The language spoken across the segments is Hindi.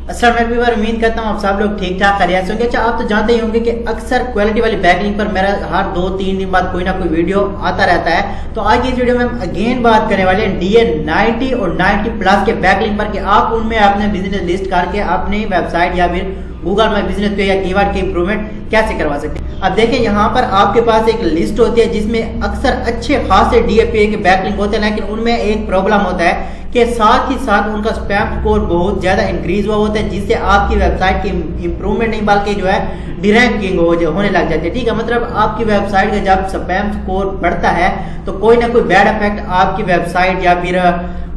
अस्सलाम वालेकुम, उम्मीद करता हूँ आप सब लोग ठीक ठाक खैरियत से होंगे। अच्छा, आप तो जानते ही होंगे कि अक्सर क्वालिटी वाली बैकलिंक पर मेरा हर 2-3 दिन बाद कोई ना कोई वीडियो आता रहता है। तो आज की इस वीडियो में हम अगेन बात करने वाले हैं DA 90 और 90 प्लस के बैकलिंक पर कि आप उनमें अपने बिजनेस लिस्ट करके अपनी वेबसाइट या फिर गूगल माई बिजनेस पे या कीवर्ड के इंप्रूवमेंट कैसे करवा सकते हैं। अब देखिए, यहाँ पर आपके पास एक लिस्ट होती है जिसमें अक्सर अच्छे खासे DAPA के बैकलिंक होते हैं, लेकिन उनमें एक प्रॉब्लम होता है कि साथ ही साथ उनका स्पैम स्कोर बहुत ज्यादा इंक्रीज हुआ होता है, जिससे आपकी वेबसाइट की इंप्रूवमेंट नहीं बल्कि जो है डिरैंकिंग होने लग जाती है। ठीक है, मतलब आपकी वेबसाइट का जब स्पैम स्कोर बढ़ता है तो कोई ना कोई बैड इफेक्ट आपकी वेबसाइट या फिर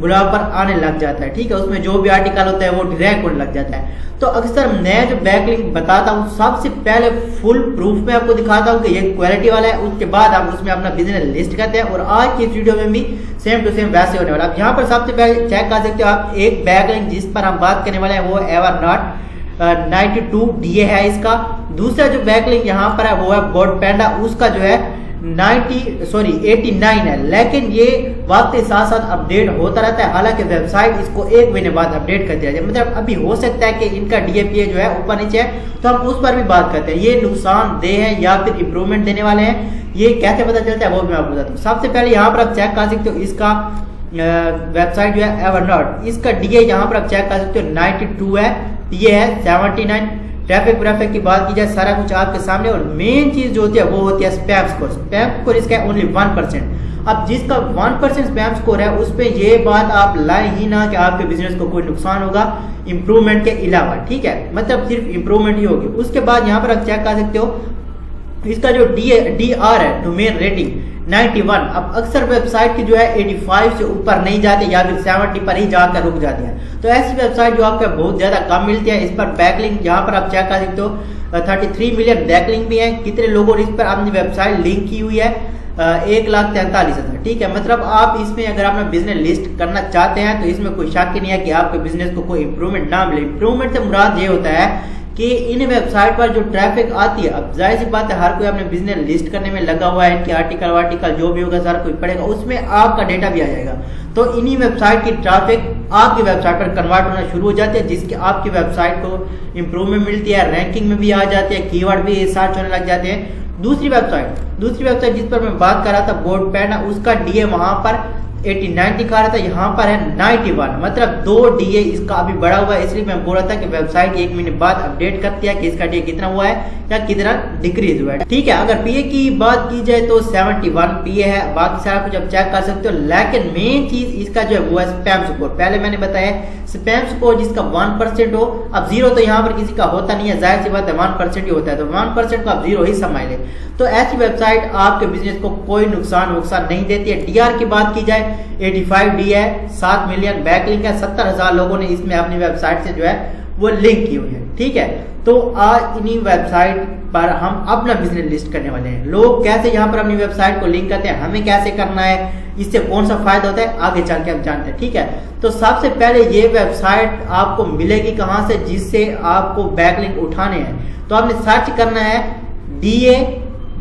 ब्लॉग पर आने लग जाता है। ठीक है, उसमें जो भी आर्टिकल होता है वो डिरैंक होने लग जाता है। तो अक्सर मैं जो बैकलिंक बताता हूँ सबसे पहले फुल प्रूफ में आपको दिखाता हूँ कि ये क्वालिटी वाला है, उसके बाद आप उसमें अपना बिजनेस लिस्ट करते हैं। और आज की इस वीडियो में भी सेम टू सेम वैसे होने वाला है। यहाँ पर सबसे पहले चेक कर सकते हो आप एक बैकलिंक जिस पर हम बात करने वाले हैं वो एवरनॉट 92 DA है इसका। दूसरा जो बैकलिंक यहाँ पर है वो है बोट पैंडा, उसका जो है 89 है, लेकिन ये वक्त के साथ साथ अपडेट होता रहता है। हालांकि वेबसाइट इसको 1 महीने बाद अपडेट कर दिया जाए, मतलब अभी हो सकता है कि इनका DAPA जो है ऊपर नीचे है, तो हम उस पर भी बात करते हैं। ये नुकसानदेह है या फिर इंप्रूवमेंट देने वाले हैं, ये कैसे पता चलता है वो भी मैं आपको बताता हूँ। सबसे पहले यहाँ पर आप चेक कर सकते हो इसका वेबसाइट जो है एवरनॉट, इसका DA यहाँ पर आप चेक कर सकते हो 92 है, ये है 79। ट्रैफिक की बात की जाए सारा कुछ आपके सामने। और मेन चीज जो होती है वो होती है स्पैम स्कोर। स्पैम स्कोर इसका है ओनली 1%। अब जिसका 1% स्पैम स्कोर है उस पे ये बात आप लाए ही ना कि आपके बिजनेस को कोई नुकसान होगा इंप्रूवमेंट के अलावा। ठीक है, मतलब सिर्फ इंप्रूवमेंट ही होगी। उसके बाद यहाँ पर आप चेक कर सकते हो इसका जो DR है डोमेन रेटिंग 91। अब अक्सर वेबसाइट की जो है 85 से ऊपर नहीं जाते या फिर 70 पर ही जाकर रुक जाती है। तो ऐसी वेबसाइट जो आपको बहुत ज्यादा कम मिलती है, इस पर बैकलिंक यहाँ पर आप चेक कर सकते हो 33 मिलियन बैकलिंक भी है। कितने लोगों ने इस पर अपनी वेबसाइट लिंक की हुई है 1,43,000। ठीक है, मतलब आप इसमें अगर अपना बिजनेस लिस्ट करना चाहते हैं तो इसमें कोई शक नहीं है कि आपके बिजनेस को कोई इंप्रूवमेंट ना मिले। इंप्रूवमेंट से मुराद ये होता है कि इन वेबसाइट पर जो ट्रैफिक आती है, अब जाहिर सी बात है हर कोई अपने बिजनेस लिस्ट करने में लगा हुआ है, इनके आर्टिकल जो भी होगा सारा कोई पड़ेगा, उसमें आपका डेटा भी आ जाएगा। तो इन्हीं वेबसाइट की ट्रैफिक आपकी वेबसाइट पर कन्वर्ट होना शुरू हो जाती है, जिसकी आपकी वेबसाइट को इंप्रूवमेंट मिलती है, रैंकिंग में भी आ जाती है, कीवर्ड भी सर्च होने लग जाते हैं। दूसरी वेबसाइट जिस पर मैं बात कर रहा था बोट पैंडा, उसका DA वहां पर 89 दिखा रहा था, यहाँ पर है 91, मतलब 2 DA इसका अभी बढ़ा हुआ है। इसलिए मैं बोल रहा था कि वेबसाइट 1 महीने बाद अपडेट करती है कि इसका DA कितना हुआ है या कितना डिक्रीज हुआ है। ठीक है, अगर PA की बात की जाए तो 71 PA है, बाकी सारा कुछ आप चेक कर सकते हो। लेकिन मेन चीज इसका जो है वो है स्पैम स्कोर। पहले मैंने बताया स्पैम स्कोर जिसका 1% हो। अब 0 तो यहाँ पर किसी का होता नहीं है, जाहिर सी बात है 1% ही होता है, तो 1% को आप 0 ही समझ ले। तो ऐसी वेबसाइट आपके बिजनेस को कोई नुकसान नहीं देती है। DR की बात की जाए 85 DA है, 7 मिलियन बैकलिंक है, 70,000 लोगों ने इसमें अपनी वेबसाइट से जो है वो लिंक की हुई है। ठीक है, तो आज इन्हीं वेबसाइट पर हम अपना बिजनेस लिस्ट करने वाले हैं। लोग कैसे यहाँ पर अपनी वेबसाइट को लिंक करते हैं, हमें कैसे करना है, इससे कौन सा फायदा होता है, आगे चल के हम जानते हैं। ठीक है, तो सबसे पहले ये वेबसाइट आपको मिलेगी कहाँ से जिससे आपको बैकलिंक उठाने हैं। तो आपने सर्च करना है DA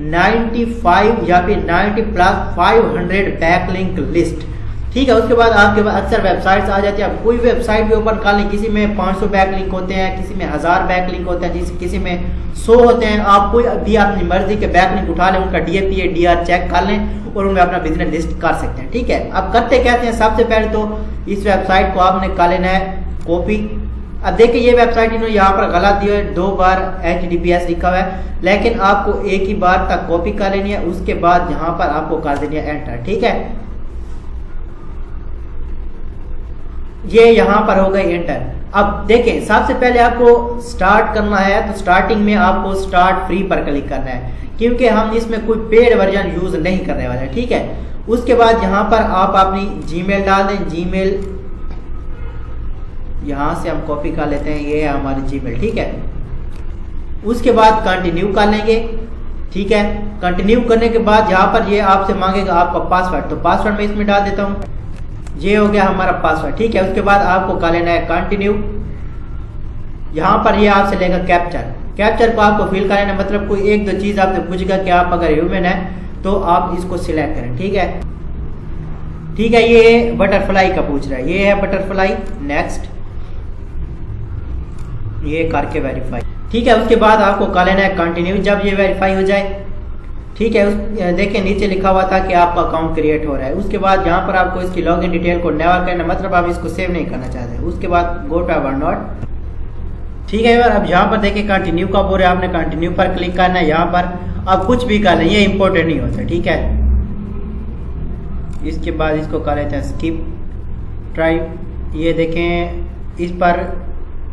95 या फिर 90 प्लस 500 बैकलिंक लिस्ट। ठीक है, उसके बाद आपके पास अक्सर वेबसाइट्स आ जाती है। आप कोई वेबसाइट भी ओपन कर लें, किसी में 500 बैकलिंक होते हैं, किसी में 1000 बैकलिंक होते हैं, किसी में 100 होते हैं। आप कोई भी अपनी मर्जी के बैकलिंक उठा लें, उनका DAPA DR चेक कर लें और उनमें अपना बिजनेस लिस्ट कर सकते हैं। ठीक है, अब करते कहते हैं सबसे पहले तो इस वेबसाइट को आपने कर लेना है कॉपी। अब देखिए ये वेबसाइट इन्होंने यहाँ पर गलत दिया है, 2 बार HTTPS लिखा हुआ है, लेकिन आपको एक ही बार तक कॉपी कर लेनी है, उसके बाद यहाँ पर आपको कर देनी है एंटर। ठीक है, ये यहाँ पर हो गई एंटर। अब देखें सबसे पहले आपको स्टार्ट करना है, तो स्टार्टिंग में आपको स्टार्ट फ्री पर क्लिक करना है, क्योंकि हम इसमें कोई पेड वर्जन यूज नहीं करने वाले। ठीक है, उसके बाद यहाँ पर आप अपनी जीमेल डाल दें। जीमेल यहाँ से हम कॉपी कर लेते हैं, ये है हमारी जीमेल। ठीक है, उसके बाद कंटिन्यू कर लेंगे। ठीक है, कंटिन्यू करने के बाद यहाँ पर ये आपसे मांगेगा आपका पासवर्ड, तो पासवर्ड मैं इसमें डाल देता हूँ। ये हो गया हमारा पासवर्ड। ठीक है, उसके बाद आपको कर लेना है कंटिन्यू। यहाँ पर ये आपसे लेगा कैप्चर को आपको फिल कर लेना, मतलब कोई 1-2 चीज आपसे पूछेगा कि आप अगर ह्यूमन है तो आप इसको सिलेक्ट करें। ठीक है, ठीक है, ये बटरफ्लाई का पूछ रहा है, ये है बटरफ्लाई। नेक्स्ट, ये करके वेरीफाई, ठीक है। उसके बाद आपको कर लेना है कंटिन्यू जब ये वेरीफाई हो जाए, ठीक है। देखिए नीचे लिखा हुआ था कि आपका अकाउंट क्रिएट हो रहा है। उसके बाद यहाँ पर आपको इसकी लॉगिन डिटेल को नेवर करना, मतलब आप इसको सेव नहीं करना चाहते। उसके बाद गो टू एवरनोट, ठीक है यार। अब यहाँ पर देखिए कंटिन्यू का बोल रहा है, आपने कंटिन्यू पर क्लिक करना है। यहाँ पर आप कुछ भी कर लें, ये इंपॉर्टेंट नहीं होता, ठीक है। इसके बाद इसको कर लेते हैं स्किप ट्राई, ये देखें इस पर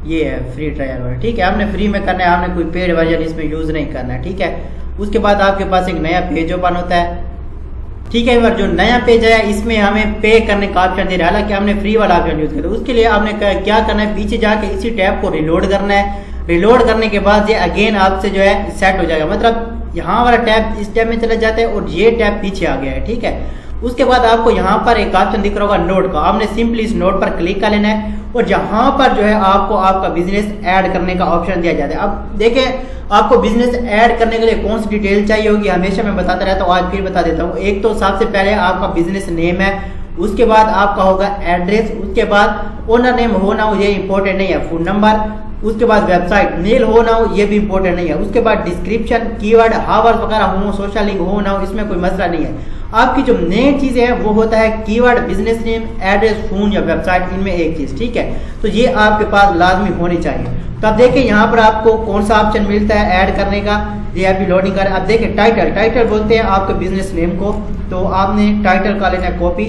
ये है फ्री ट्रायल वाला, ठीक है। आपने फ्री में करना है, आपने कोई पेड वर्जन इसमें यूज़ नहीं करना है, ठीक है। उसके बाद आपके पास एक नया पेज ओपन होता है, ठीक है। जो नया पेज है इसमें हमें पे करने का ऑप्शन दे रहा है, हालांकि हमने फ्री वाला ऑप्शन यूज किया। उसके लिए आपने क्या करना है, पीछे जाके इसी टैब को रिलोड करना है। रिलोड करने के बाद ये अगेन आपसे जो है सेट हो जाएगा, मतलब यहाँ वाला टैब इस टैब में चला जाता है और ये टैब पीछे आ गया है, ठीक है। उसके बाद आपको यहाँ पर एक ऑप्शन दिख रहा होगा नोट का, आपने सिंपली इस नोट पर क्लिक कर लेना है और यहाँ पर जो है आपको आपका बिजनेस ऐड करने का ऑप्शन दिया जाता है। अब देखें आपको बिजनेस ऐड करने के लिए कौन सी डिटेल चाहिए होगी, हमेशा मैं बताता रहता हूँ, आज फिर बता देता हूँ। एक तो सबसे पहले आपका बिजनेस नेम है, उसके बाद आपका होगा एड्रेस, उसके बाद ओनर नेम हो ना हो ये इंपॉर्टेंट नहीं है, फोन नंबर, उसके बाद वेबसाइट मेल हो ना हो ये भी इंपॉर्टेंट नहीं है। उसके बाद डिस्क्रिप्शन, कीवर्ड, हावर्स वगैरह हो, सोशल लिंक हो ना हो, इसमें कोई मसला नहीं है। आपकी जो मेन चीज़ है वो होता है keyword, business name, address, phone या वेबसाइट, इनमें एक चीज़, ठीक है। तो ये आपके पास लाजमी होनी चाहिए। तो अब देखिए यहाँ पर आपको कौन सा ऑप्शन मिलता है ऐड करने का, ये अभी लोडिंग कर। अब देखिए टाइटल, टाइटल बोलते हैं आपके बिजनेस नेम को, तो आपने टाइटल का लेना है कॉपी,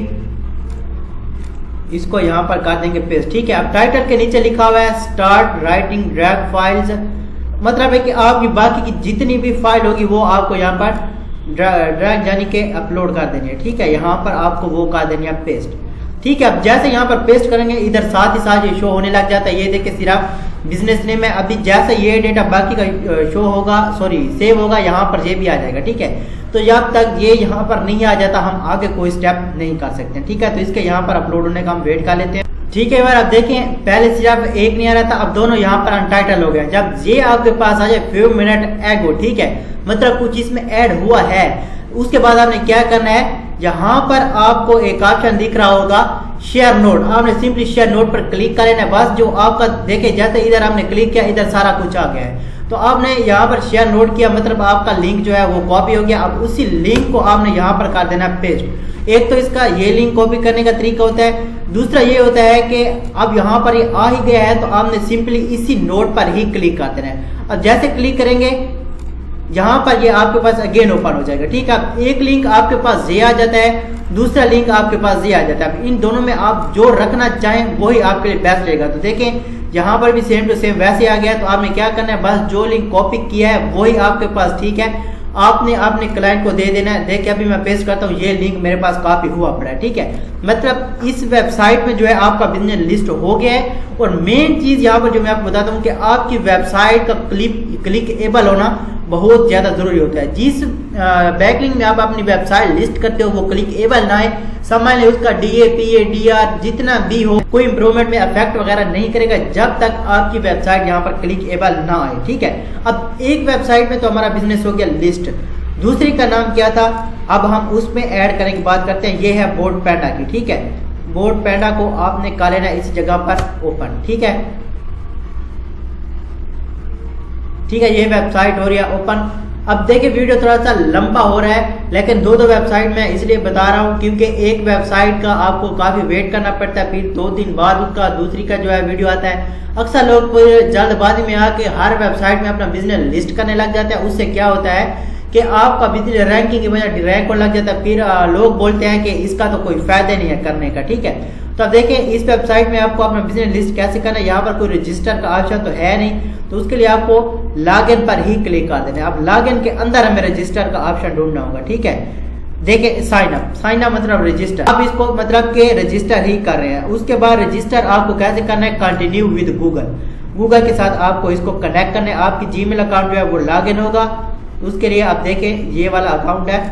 इसको यहाँ पर कर देंगे पेस्ट, ठीक है। अब टाइटल के नीचे लिखा हुआ है स्टार्ट राइटिंग ड्रैग फाइल्स, मतलब है कि आपकी बाकी की जितनी भी फाइल होगी वो आपको यहाँ पर ड्रैग यानी कि अपलोड कर देनी है, ठीक है। यहाँ पर आपको वो कर देनी है पेस्ट, ठीक है। अब जैसे यहाँ पर पेस्ट करेंगे इधर साथ ही साथ ये शो होने लग जाता है। ये देखिए सिर्फ बिजनेस नेम है, अभी जैसे ये डेटा बाकी का शो होगा, सॉरी सेव होगा, यहाँ पर ये भी आ जाएगा, ठीक है। तो जब तक ये यहाँ पर नहीं आ जाता हम आगे कोई स्टेप नहीं कर सकते, ठीक है। तो इसके यहाँ पर अपलोड होने का हम वेट कर लेते हैं, ठीक है। यार अब देखें पहले सिर्फ एक नहीं आ रहा था, अब दोनों यहाँ पर अनटाइटल हो गए। जब ये आपके पास आ जाए फ्यू मिनट एगो, ठीक है, मतलब कुछ इसमें ऐड हुआ है, उसके बाद आपने क्या करना है, यहाँ पर आपको एक ऑप्शन दिख रहा होगा शेयर नोट, आपने सिंपली शेयर नोट पर क्लिक कर लेना है। बस जो आपका देखे जैसे इधर आपने क्लिक किया इधर सारा कुछ आ गया है, तो आपने यहाँ पर शेयर नोट किया, मतलब आपका लिंक जो है वो कॉपी हो गया। अब उसी लिंक को आपने यहाँ पर कर देना पेस्ट। एक तो इसका ये लिंक कॉपी करने का तरीका होता है, दूसरा ये होता है कि अब यहाँ पर ये आ ही गया है तो आपने सिंपली इसी नोट पर ही क्लिक कर देना है। अब जैसे क्लिक करेंगे यहाँ पर ये आपके पास अगेन ओपन हो जाएगा, ठीक है। अब एक लिंक आपके पास ये आ जाता है, दूसरा लिंक आपके पास ये आ जाता है। अब इन दोनों में आप जो रखना चाहें वही आपके लिए बेस्ट रहेगा। तो देखें यहाँ पर भी सेम टू सेम वैसे आ गया, तो आपने क्या करना है, बस जो लिंक कॉपी किया है वही आपके पास, ठीक है। आपने अपने क्लाइंट को दे देना है। देखिए अभी मैं पेस्ट करता हूँ, ये लिंक मेरे पास कॉपी हुआ पड़ा है, ठीक है। मतलब इस वेबसाइट में जो है आपका बिजनेस लिस्ट हो गया है। और मेन चीज यहाँ पर जो मैं आपको बताता हूँ कि आपकी वेबसाइट का क्लिकेबल होना बहुत ज्यादा जरूरी होता है। जिस बैकलिंक में आप अपनी वेबसाइट लिस्ट करते हो वो क्लिकेबल ना है, समझ लें उसका DA, DR जितना भी हो कोई इंप्रूवमेंट में इफेक्ट वगैरह नहीं करेगा जब तक आपकी वेबसाइट यहाँ पर क्लिकेबल ना आए, ठीक है। अब एक वेबसाइट में तो हमारा बिजनेस हो गया लिस्ट, दूसरी का नाम क्या था, अब हम उसमें ऐड करने की बात करते हैं। ये है बोर्ड पैंडा की, ठीक है। बोर्ड पैंडा को आपने कर लेना इस जगह पर ओपन, ठीक है, ठीक है। ये वेबसाइट हो रही है ओपन। अब देखिए वीडियो थोड़ा सा लंबा हो रहा है, लेकिन दो वेबसाइट मैं इसलिए बता रहा हूँ क्योंकि एक वेबसाइट का आपको काफी वेट करना पड़ता है, फिर 2 दिन बाद उसका दूसरी का जो है वीडियो आता है। अक्सर लोग जल्दबाजी में आके हर वेबसाइट में अपना बिजनेस लिस्ट करने लग जाते हैं। उससे क्या होता है कि आपका बिजनेस रैंकिंग की वजह रैंक होने लग जाता है, फिर लोग बोलते हैं कि इसका तो कोई फायदा नहीं है करने का, ठीक है। तो अब देखें इस वेबसाइट में आपको अपना बिजनेस लिस्ट कैसे करना है। यहाँ पर कोई रजिस्टर का ऑप्शन तो है नहीं, तो उसके लिए आपको लॉगिन पर ही क्लिक कर देना है। अब लॉगिन के अंदर हमें रजिस्टर का ऑप्शन ढूंढना होगा, ठीक है। देखिए साइन अप मतलब रजिस्टर, आप इसको मतलब के रजिस्टर ही कर रहे हैं। उसके बाद रजिस्टर आपको कैसे करना है, कंटिन्यू विद गूगल के साथ आपको इसको कनेक्ट करना है। आपकी जीमेल अकाउंट जो है वो लॉगिन होगा। उसके लिए आप देखें ये वाला अकाउंट है,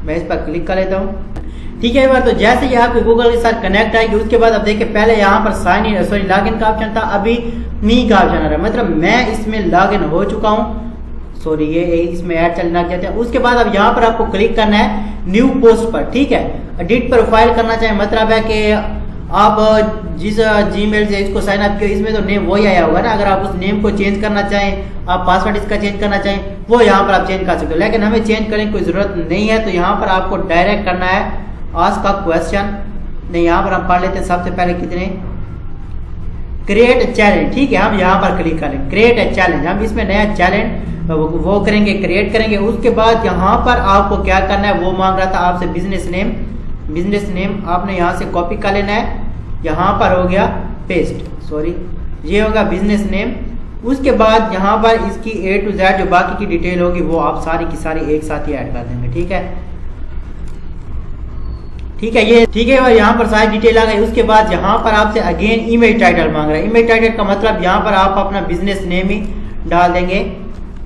मैं इस पर क्लिक कर लेता हूँ, ठीक है। तो जैसे ये आपके गूगल के साथ कनेक्ट आएगी उसके बाद अब देखिए पहले यहाँ पर साइन इन सॉरी लॉगिन का ऑप्शन था, अभी मी का ऑप्शन आ रहा है, मतलब मैं इसमें लॉगिन हो चुका हूँ। सॉरी ये इसमें ऐड चलने लग जाते हैं। उसके बाद अब यहाँ पर आपको क्लिक करना है न्यू पोस्ट पर, ठीक है। एडिट प्रोफाइल करना चाहिए, मतलब है कि आप जिस जीमेल से इसको साइन अप किया इसमें तो नेम वही आया होगा ना। अगर आप उस नेम को चेंज करना चाहें, आप पासवर्ड इसका चेंज करना चाहें, वो यहाँ पर आप चेंज कर सकते हो। लेकिन हमें चेंज करने की कोई ज़रूरत नहीं है। तो यहाँ पर आपको डायरेक्ट करना है आस्क अ क्वेश्चन। नहीं, यहाँ पर हम पढ़ लेते हैं सबसे पहले कितने, क्रिएट ए चैलेंज। ठीक है, हम यहाँ पर क्लिक करें क्रिएट ए चैलेंज। हम इसमें नया चैलेंज वो करेंगे, क्रिएट करेंगे। उसके बाद यहाँ पर आपको क्या करना है, वो मांग रहा था आपसे बिजनेस नेम। बिजनेस नेम आपने यहाँ से कॉपी कर लेना है, यहाँ पर हो गया पेस्ट, सॉरी ये होगा बिजनेस नेम। उसके बाद यहाँ पर इसकी A to Z जो बाकी की डिटेल होगी वो आप सारी की सारी एक साथ ही ऐड कर देंगे। ठीक है, ठीक है, ये ठीक है। और यहाँ पर सारी डिटेल आ गई। उसके बाद यहाँ पर आपसे अगेन इमेज टाइटल मांग रहा है। इमेज टाइटल का मतलब यहाँ पर आप अपना बिजनेस नेम ही डाल देंगे।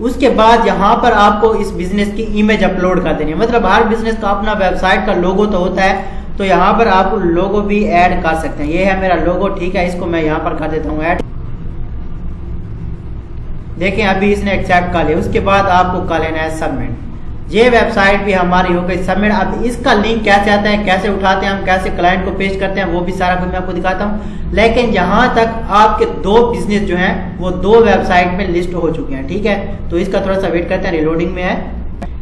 उसके बाद यहाँ पर आपको इस बिजनेस की इमेज अपलोड कर देनी है। मतलब हर बिजनेस का अपना वेबसाइट का लोगो तो होता है, तो यहाँ पर आप लोगो भी ऐड कर सकते हैं। ये है मेरा लोगो, ठीक है, इसको मैं यहाँ पर कर देता हूँ ऐड। देखें अभी इसने एक्सेप्ट कर लिया। उसके बाद आपको कर लेना है सबमिट। ये वेबसाइट भी हमारी हो गई सबमिट। अब इसका लिंक कैसे आता है, कैसे उठाते हैं हम, कैसे क्लाइंट को पेश करते हैं, वो भी सारा कुछ मैं आपको दिखाता हूँ। लेकिन यहाँ तक आपके 2 बिजनेस जो हैं वो 2 वेबसाइट में लिस्ट हो चुके हैं। ठीक है, तो इसका थोड़ा सा वेट करते हैं, रिलोडिंग में है।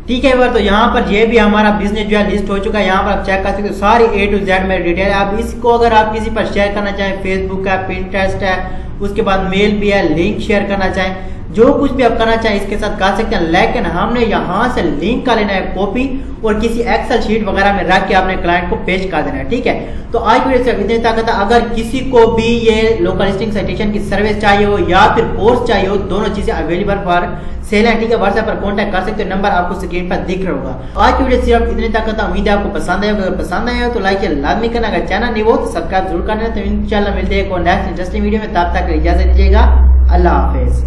ठीक है बार, तो यहाँ पर ये भी हमारा बिजनेस जो है लिस्ट हो चुका है। यहाँ पर आप चेक कर सकते हो सारी A to Z मेरी डिटेल है। अब इसको अगर आप किसी पर शेयर करना चाहें, फेसबुक है, पिंटरेस्ट है, उसके बाद मेल भी है, लिंक शेयर करना चाहें, जो कुछ भी आप करना चाहें इसके साथ कर सकते हैं। लेकिन हमने यहाँ से लिंक का लेना है कॉपी और किसी एक्सेल शीट वगैरह में रख के आपने क्लाइंट को पेश कर देना है। ठीक है, तो आज की वीडियो सिर्फ इतने तक था। अगर किसी को भी ये लोकल लिस्टिंग साइटेशन की सर्विस चाहिए हो या फिर कोर्स चाहिए हो, दोनों चीजें अवेलेबल फॉर सेल है। ठीक है, व्हाट्सएप पर कॉन्टैक्ट कर सकते हो, नंबर आपको स्क्रीन पर दिख रहा होगा। आज की वीडियो सिर्फ इतने तक था। उम्मीद है आपको पसंद आया। अगर पसंद आया हो तो लाइक या लाजमी करना, अगर चैनल नहीं हो तो सब्सक्राइब जरूर करना। तो इंशाल्लाह मिलते हैं नेक्स्ट इंटरेस्टिंग वीडियो में। तब तक इजाजत दीजिएगा, अल्लाह हाफिज।